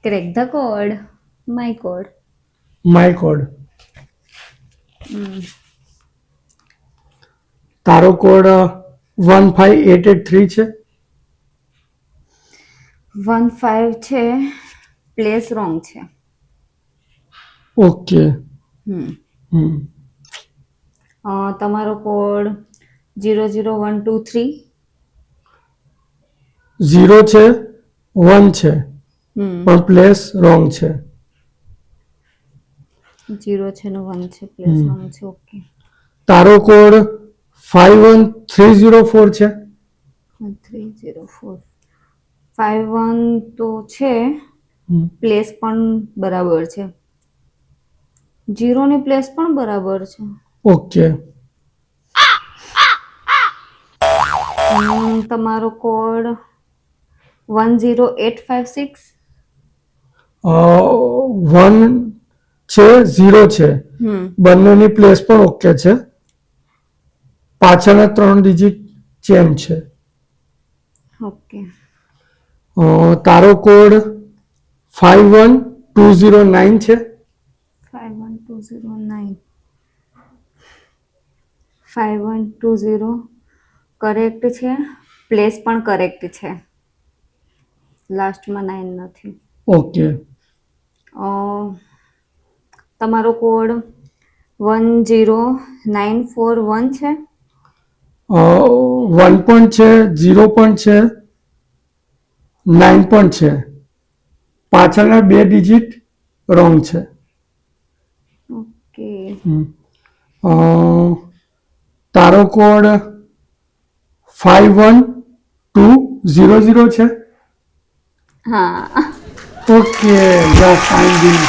Crack the code. My code. My code. Hmm. તારો code 15883 છે. 15 છે. પ્લેસ રોંગ છે. ઓકે. તમારો કોડ 00123. 0 છે 1 છે પણ પ્લેસ રોંગ છે. 0 છે ને 1 છે. પ્લેસ રોંગ છે. ઓકે. તારો કોડ 51304 છે. 304. 51 તો છે. પ્લેસ પણ બરાબર છે. 0 ની પ્લેસ પણ બરાબર છે. ઓકે. તમારો કોડ 10856. 1 છે 0 છે બંનેની પ્લેસ પણ ઓકે છે. પાછળના 3 ડિજિટ ચેમ છે. ઓકે. તારો કોડ 51209 છે. 51209. 5120 કરેક્ટ છે. પ્લેસ પણ કરેક્ટ છે. લાસ્ટમાં 9 નથી. ઓકે. તમારો કોડ 10941 છે. 1 પણ છે 0 પણ છે 9 પણ છે. પાછળના 2 ડિજિટ રોંગ છે. ઓકે. તારો કોડ 51200 છે. હા. ઓકે. Yes I win.